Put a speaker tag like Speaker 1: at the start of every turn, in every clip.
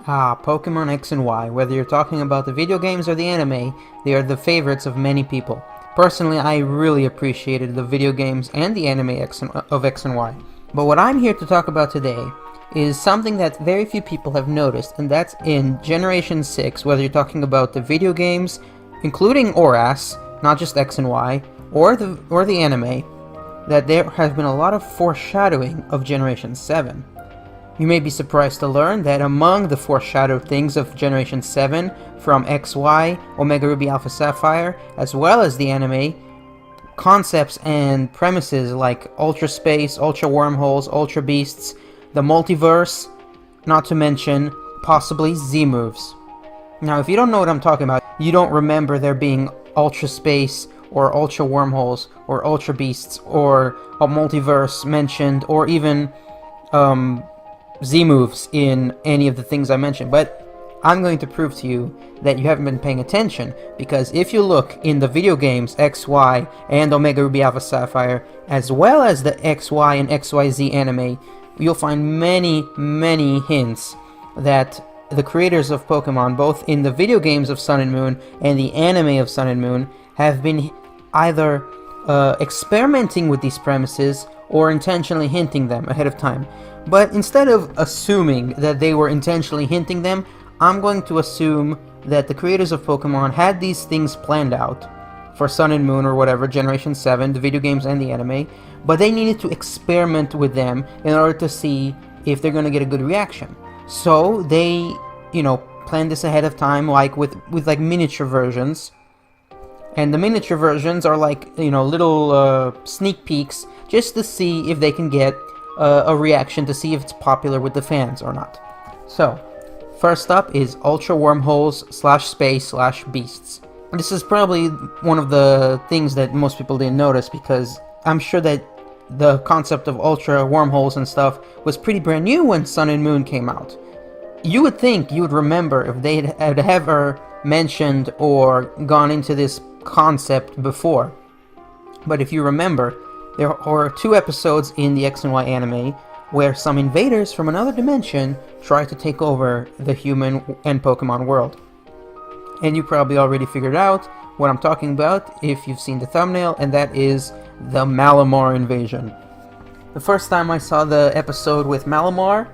Speaker 1: Pokemon X and Y. Whether you're talking about the video games or the anime, they are the favorites of many people. Personally, I really appreciated the video games and the anime of X and Y. But what I'm here to talk about today is something that very few people have noticed, and that's in Generation 6, whether you're talking about the video games, including ORAS, not just X and Y, or the anime, that there has been a lot of foreshadowing of Generation 7. You may be surprised to learn that among the foreshadowed things of Generation 7, from XY, Omega Ruby Alpha Sapphire, as well as the anime, concepts and premises like Ultra Space, Ultra Wormholes, Ultra Beasts, the Multiverse, not to mention possibly Z-moves. Now, if you don't know what I'm talking about, you don't remember there being Ultra Space, or Ultra Wormholes, or Ultra Beasts, or a Multiverse mentioned, or even Z-moves in any of the things I mentioned, but I'm going to prove to you that you haven't been paying attention, because if you look in the video games XY and Omega Ruby Alpha Sapphire, as well as the XY and XYZ anime, you'll find many hints that the creators of Pokemon, both in the video games of Sun and Moon and the anime of Sun and Moon, have been either experimenting with these premises or intentionally hinting them ahead of time. But instead of assuming that they were intentionally hinting them, I'm going to assume that the creators of Pokemon had these things planned out for Sun and Moon or whatever, Generation 7, the video games and the anime, but they needed to experiment with them in order to see if they're going to get a good reaction. So they, planned this ahead of time, like with like miniature versions. And the miniature versions are like, little sneak peeks just to see if they can get a reaction, to see if it's popular with the fans or not. So, first up is Ultra Wormholes /Space /Beasts. This is probably one of the things that most people didn't notice, because I'm sure that the concept of Ultra Wormholes and stuff was pretty brand new when Sun and Moon came out. You would think you would remember if they had ever mentioned or gone into this concept before. But if you remember, there are 2 episodes in the X and Y anime where some invaders from another dimension try to take over the human and Pokemon world. And you probably already figured out what I'm talking about if you've seen the thumbnail, and that is the Malamar invasion. The first time I saw the episode with Malamar,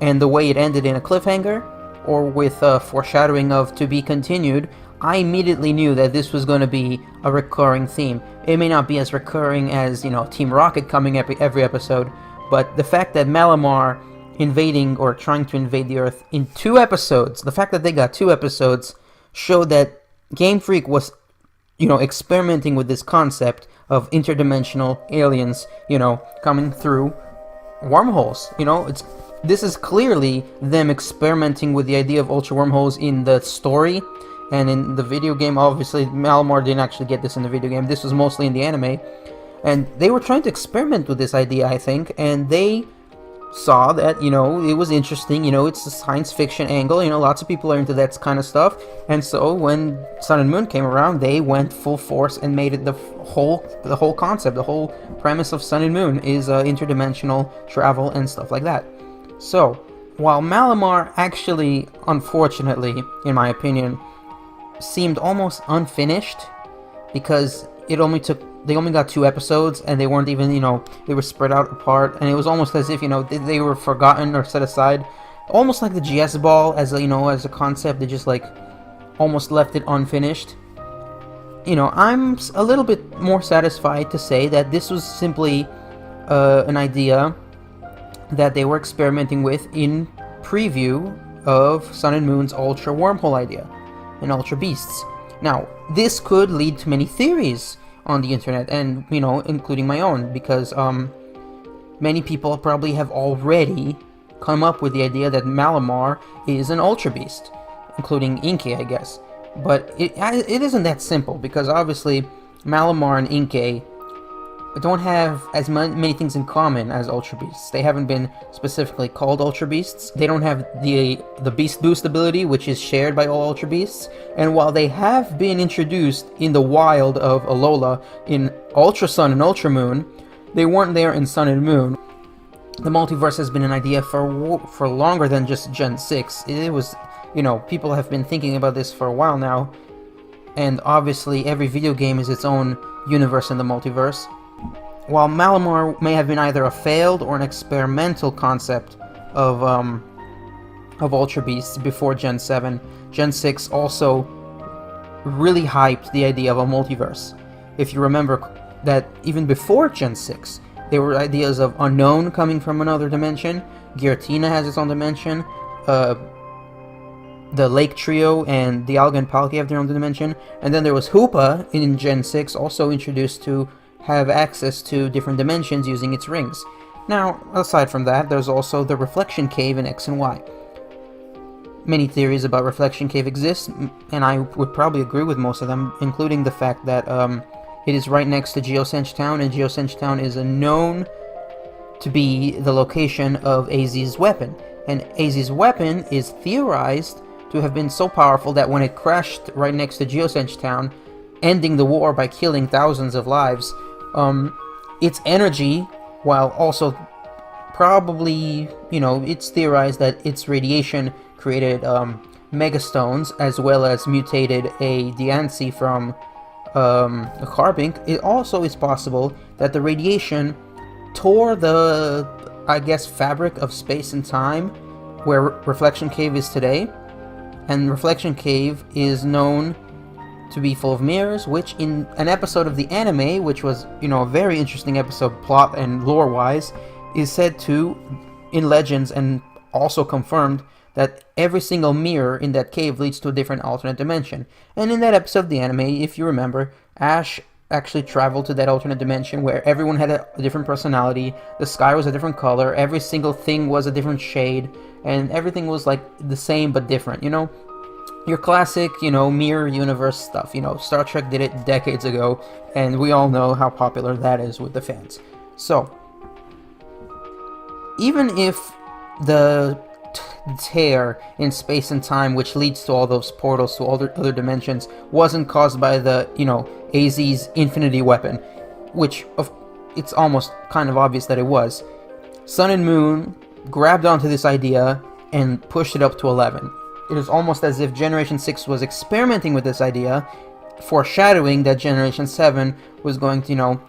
Speaker 1: and the way it ended in a cliffhanger, or with a foreshadowing of to be continued, I immediately knew that this was going to be a recurring theme. It may not be as recurring as, Team Rocket coming every episode, but the fact that Malamar invading or trying to invade the Earth in 2 episodes, the fact that they got 2 episodes, showed that Game Freak was, experimenting with this concept of interdimensional aliens, coming through wormholes. This is clearly them experimenting with the idea of Ultra Wormholes in the story. And in the video game, obviously, Malamar didn't actually get this in the video game. This was mostly in the anime. And they were trying to experiment with this idea, I think. And they saw that, it was interesting. It's a science fiction angle. Lots of people are into that kind of stuff. And so when Sun and Moon came around, they went full force and made it the whole concept. The whole premise of Sun and Moon is interdimensional travel and stuff like that. So, while Malamar actually, unfortunately, in my opinion, seemed almost unfinished, because they only got 2 episodes, and they weren't even, they were spread out apart, and it was almost as if, they were forgotten or set aside, almost like the GS Ball as a concept. They just almost left it unfinished. I'm a little bit more satisfied to say that this was simply an idea that they were experimenting with in preview of Sun and Moon's Ultra Wormhole idea and Ultra Beasts. Now, this could lead to many theories on the internet, and including my own, because many people probably have already come up with the idea that Malamar is an Ultra Beast, including Inkay, I guess. But it isn't that simple, because obviously Malamar and Inkay don't have as many things in common as Ultra Beasts. They haven't been specifically called Ultra Beasts. They don't have the Beast Boost ability, which is shared by all Ultra Beasts. And while they have been introduced in the wild of Alola in Ultra Sun and Ultra Moon, they weren't there in Sun and Moon. the multiverse has been an idea for longer than just Gen 6. It was, people have been thinking about this for a while now, and obviously every video game is its own universe in the multiverse. While Malamar may have been either a failed or an experimental concept of Ultra Beasts before Gen 7, Gen 6 also really hyped the idea of a multiverse. If you remember that even before Gen 6, there were ideas of Unknown coming from another dimension, Giratina has its own dimension, the Lake Trio and Dialga and Palkia have their own dimension, and then there was Hoopa in Gen 6, also introduced to have access to different dimensions using its rings. Now, aside from that, there's also the Reflection Cave in X and Y. Many theories about Reflection Cave exist, and I would probably agree with most of them, including the fact that it is right next to Geosenge Town, and Geosenge Town is known to be the location of AZ's weapon. And AZ's weapon is theorized to have been so powerful that when it crashed right next to Geosenge Town, ending the war by killing thousands of lives, its energy, while also probably, it's theorized that its radiation created Megastones, as well as mutated a Diancie from a Carbink. It also is possible that the radiation tore the, fabric of space and time where Reflection Cave is today. And Reflection Cave is known to be full of mirrors, which in an episode of the anime, which was, a very interesting episode plot and lore-wise, is said to, in legends and also confirmed, that every single mirror in that cave leads to a different alternate dimension. And in that episode of the anime, if you remember, Ash actually traveled to that alternate dimension where everyone had a different personality, the sky was a different color, every single thing was a different shade, and everything was like the same but different, Your classic, mirror universe stuff. Star Trek did it decades ago, and we all know how popular that is with the fans. So, even if the tear in space and time, which leads to all those portals to all the other dimensions, wasn't caused by the, AZ's Infinity Weapon, which it's almost kind of obvious that it was, Sun and Moon grabbed onto this idea and pushed it up to 11. It is almost as if Generation 6 was experimenting with this idea, foreshadowing that Generation 7 was going to,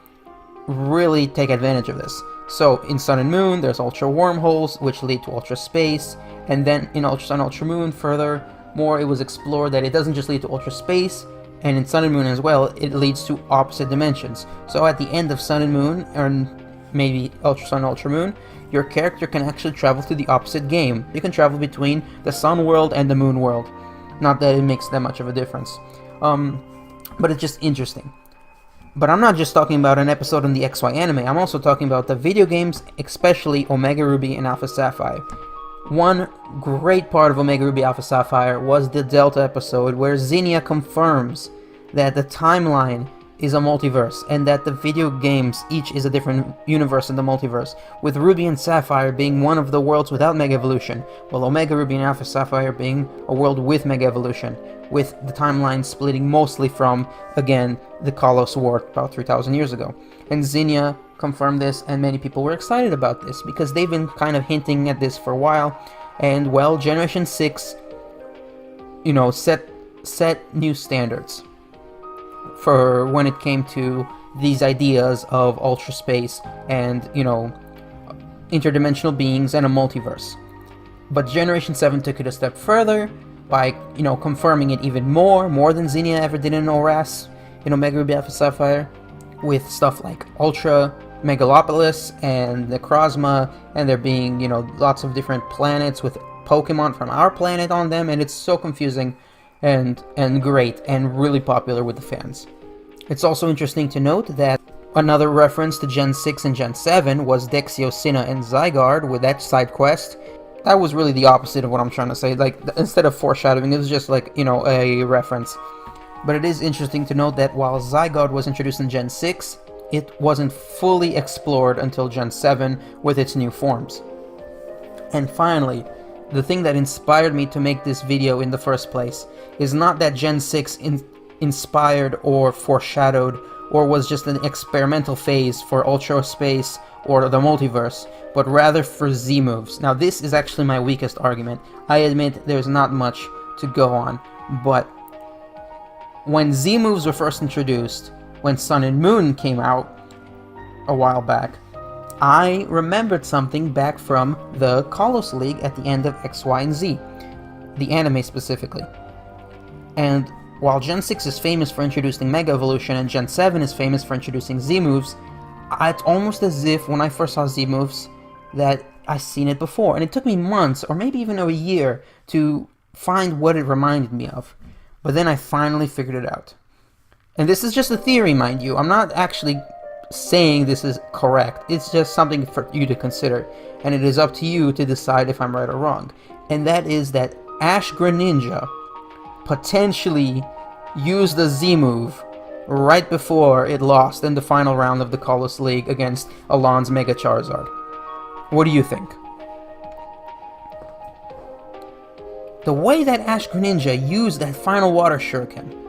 Speaker 1: really take advantage of this. So, in Sun and Moon, there's Ultra Wormholes, which lead to Ultra Space, and then in Ultra Sun, Ultra Moon, furthermore, it was explored that it doesn't just lead to Ultra Space, and in Sun and Moon as well, it leads to opposite dimensions. So at the end of Sun and Moon, or maybe Ultra Sun, Ultra Moon, your character can actually travel to the opposite game. You can travel between the Sun world and the Moon world. Not that it makes that much of a difference. But it's just interesting. But I'm not just talking about an episode in the XY anime, I'm also talking about the video games, especially Omega Ruby and Alpha Sapphire. One great part of Omega Ruby Alpha Sapphire was the Delta episode where Zinnia confirms that the timeline is a multiverse and that the video games each is a different universe in the multiverse, with Ruby and Sapphire being one of the worlds without Mega Evolution, while Omega Ruby and Alpha Sapphire being a world with Mega Evolution, with the timeline splitting mostly from, again, the Kalos War about 3,000 years ago. And Zinnia confirmed this, and many people were excited about this, because they've been kind of hinting at this for a while, and, well, Generation 6, set new standards for when it came to these ideas of ultra space and, interdimensional beings and a multiverse. But Generation 7 took it a step further by, confirming it even more than Zinnia ever did in ORAS, in Omega Ruby Alpha Sapphire, with stuff like Ultra Megalopolis and Necrozma, and there being, lots of different planets with Pokemon from our planet on them, and it's so confusing and great and really popular with the fans. It's also interesting to note that another reference to Gen 6 and Gen 7 was Dexiosina and Zygarde with that side quest. That was really the opposite of what I'm trying to say. Like, instead of foreshadowing, it was just like, a reference. But it is interesting to note that while Zygarde was introduced in Gen 6, it wasn't fully explored until Gen 7 with its new forms. And finally, the thing that inspired me to make this video in the first place is not that Gen 6 inspired or foreshadowed or was just an experimental phase for Ultra Space or the Multiverse, but rather for Z moves. Now this is actually my weakest argument. I admit there's not much to go on, but when Z moves were first introduced, when Sun and Moon came out a while back, I remembered something back from the Kalos League at the end of X, Y, and Z, the anime specifically. And while Gen 6 is famous for introducing Mega Evolution and Gen 7 is famous for introducing Z moves, it's almost as if when I first saw Z moves that I seen it before, and it took me months or maybe even a year to find what it reminded me of. But then I finally figured it out. And this is just a theory, mind you. I'm not actually saying this is correct. It's just something for you to consider, and it is up to you to decide if I'm right or wrong. And that is that Ash-Greninja potentially used the Z move right before it lost in the final round of the Kalos League against Alon's Mega Charizard. What do you think? The way that Ash-Greninja used that final Water Shuriken,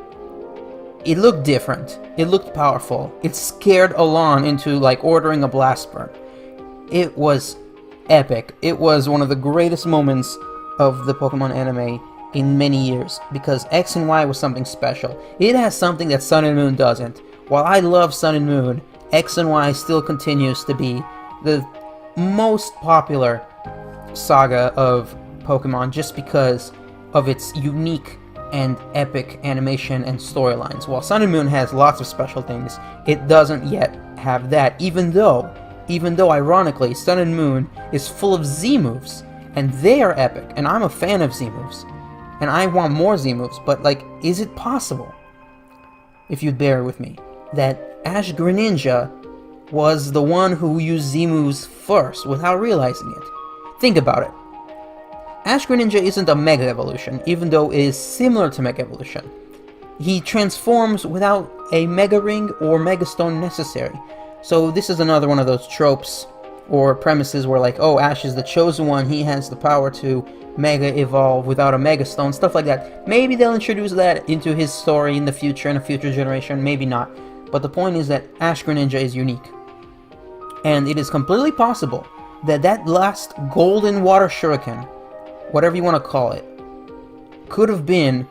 Speaker 1: it looked different, it looked powerful, it scared Alon into like ordering a Blast Burn. It was epic. It was one of the greatest moments of the Pokemon anime in many years, because X and Y was something special. It has something that Sun and Moon doesn't. While I love Sun and Moon, X and Y still continues to be the most popular saga of Pokemon just because of its unique and epic animation and storylines. While Sun and Moon has lots of special things, it doesn't yet have that, even though ironically Sun and Moon is full of Z moves, and they are epic, and I'm a fan of Z moves, and I want more Z moves, but like, is it possible, if you'd bear with me, that Ash-Greninja was the one who used Z moves first without realizing it? Think about it. Ash-Greninja isn't a Mega Evolution, even though it is similar to Mega Evolution. He transforms without a Mega Ring or Mega Stone necessary. So this is another one of those tropes or premises where like, oh, Ash is the chosen one, he has the power to Mega Evolve without a Mega Stone, stuff like that. Maybe they'll introduce that into his story in the future, in a future generation, maybe not. But the point is that Ash-Greninja is unique. And it is completely possible that that last Golden Water Shuriken, whatever you want to call it, could have been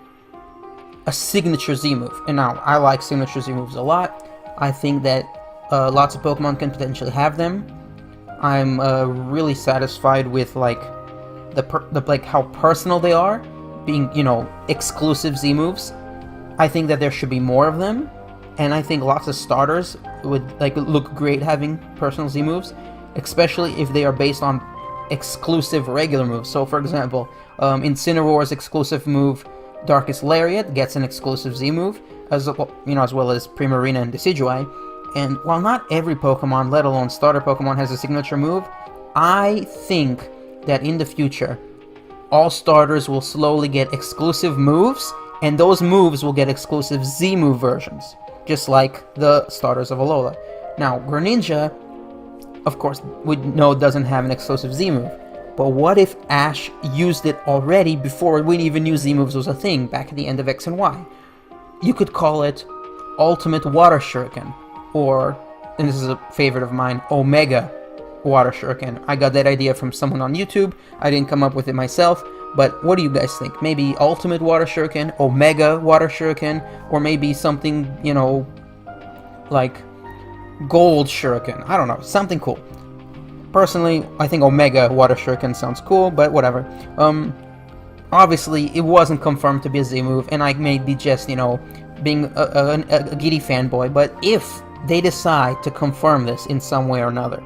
Speaker 1: a signature Z move. And now, I like signature Z moves a lot. I think that lots of Pokemon can potentially have them. I'm really satisfied with like like how personal they are, being, you know, exclusive Z moves. I think that there should be more of them, and I think lots of starters would like look great having personal Z moves, especially if they are based on exclusive regular moves. So for example, Incineroar's exclusive move Darkest Lariat gets an exclusive Z move, as well as Primarina and Decidueye. And while not every Pokemon, let alone starter Pokemon, has a signature move, I think that in the future all starters will slowly get exclusive moves, and those moves will get exclusive Z move versions, just like the starters of Alola. Now Greninja, of course, we know doesn't have an exclusive Z move, but what if Ash used it already before we even knew Z moves was a thing, back at the end of X and Y? You could call it Ultimate Water Shuriken, or, and this is a favorite of mine, Omega Water Shuriken. I got that idea from someone on YouTube. I didn't come up with it myself, but what do you guys think? Maybe Ultimate Water Shuriken, Omega Water Shuriken, or maybe something, you know, like Gold Shuriken. I don't know, something cool. Personally, I think Omega Water Shuriken sounds cool, but whatever. Obviously, it wasn't confirmed to be a Z move, and I may be just, you know, being a giddy fanboy, but if they decide to confirm this in some way or another,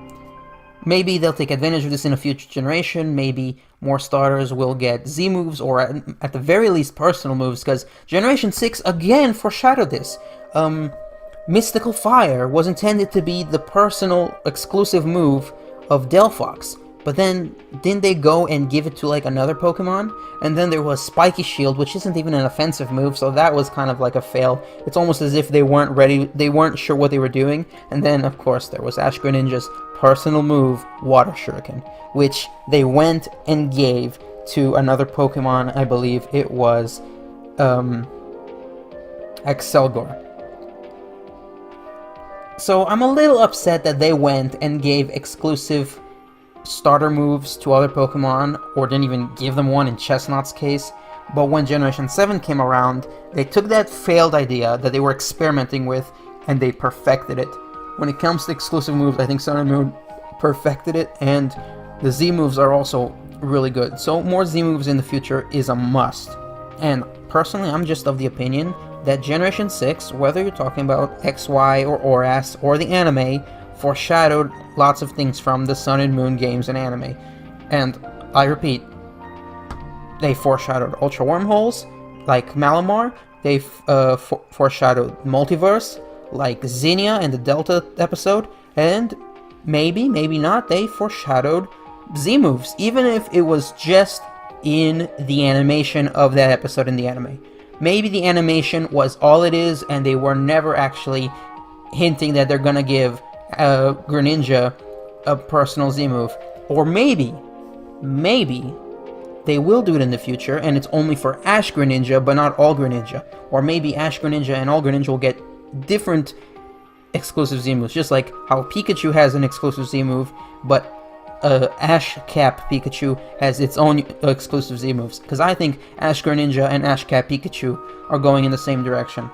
Speaker 1: maybe they'll take advantage of this in a future generation. Maybe more starters will get Z moves, or at the very least personal moves, because Generation 6 again foreshadowed this. Mystical Fire was intended to be the personal exclusive move of Delphox, but then didn't they go and give it to like another Pokemon? And then there was Spiky Shield, which isn't even an offensive move, so that was kind of like a fail. It's almost as if they weren't ready, they weren't sure what they were doing. And then of course there was Ash-Greninja's personal move, Water Shuriken, which they went and gave to another Pokemon. I believe it was Excelgor. So I'm a little upset that they went and gave exclusive starter moves to other Pokemon, or didn't even give them one in Chestnut's case. But when Generation 7 came around, they took that failed idea that they were experimenting with, and they perfected it. When it comes to exclusive moves, I think Sun and Moon perfected it, and the Z moves are also really good. So more Z moves in the future is a must. And personally, I'm just of the opinion that Generation 6, whether you're talking about XY or ORAS or the anime, foreshadowed lots of things from the Sun and Moon games and anime. And I repeat, they foreshadowed Ultra Wormholes, like Malamar. They foreshadowed Multiverse, like Zinnia in the Delta episode. And maybe, maybe not, they foreshadowed Z moves, even if it was just in the animation of that episode in the anime. Maybe the animation was all it is, and they were never actually hinting that they're gonna give Greninja a personal Z move. Or maybe they will do it in the future, and it's only for Ash-Greninja, but not all Greninja. Or maybe Ash-Greninja and all Greninja will get different exclusive Z moves, just like how Pikachu has an exclusive Z move, but Ash Cap Pikachu has its own exclusive Z moves. Because I think Ash-Greninja and Ash Cap Pikachu are going in the same direction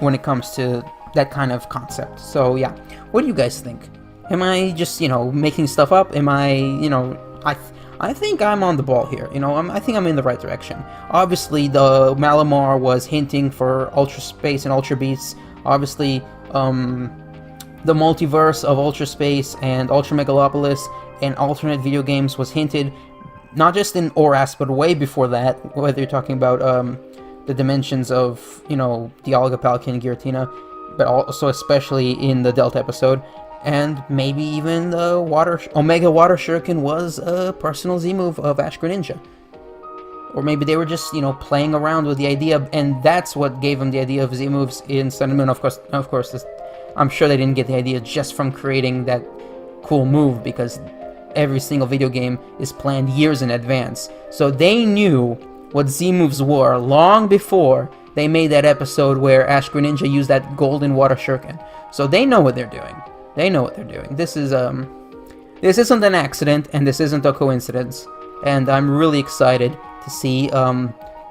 Speaker 1: when it comes to that kind of concept. So yeah, what do you guys think? Am I just, making stuff up? Am I, I think I'm on the ball here. I think I'm in the right direction. Obviously, the Malamar was hinting for Ultra Space and Ultra Beasts. Obviously, the multiverse of Ultra Space and Ultra Megalopolis and alternate video games was hinted, not just in ORAS, but way before that, whether you're talking about the dimensions of, Dialga, Palkia, and Giratina, but also especially in the Delta episode. And maybe even the Omega Water Shuriken was a personal Z move of Ash-Greninja. Or maybe they were just, playing around with the idea, and that's what gave them the idea of Z moves in Sun and Moon. Of course, I'm sure they didn't get the idea just from creating that cool move, because every single video game is planned years in advance. So they knew what Z moves were long before they made that episode where Ash-Greninja used that golden water shuriken. So they know what they're doing. They know what they're doing. This isn't an accident, and this isn't a coincidence. And I'm really excited to see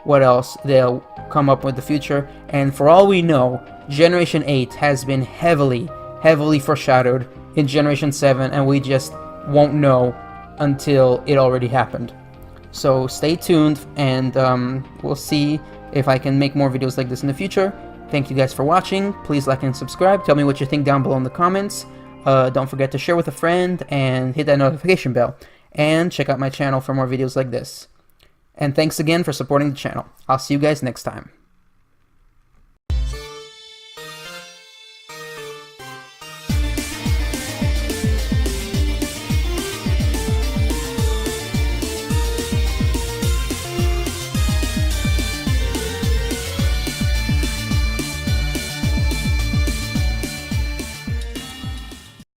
Speaker 1: what else they'll come up with in the future. And for all we know, Generation 8 has been heavily foreshadowed in Generation 7, and we just won't know until it already happened. So stay tuned, and we'll see if I can make more videos like this in the future. Thank you guys for watching. Please like and subscribe. Tell me what you think down below in the comments. Don't forget to share with a friend and hit that notification bell. And check out my channel for more videos like this. And thanks again for supporting the channel. I'll see you guys next time.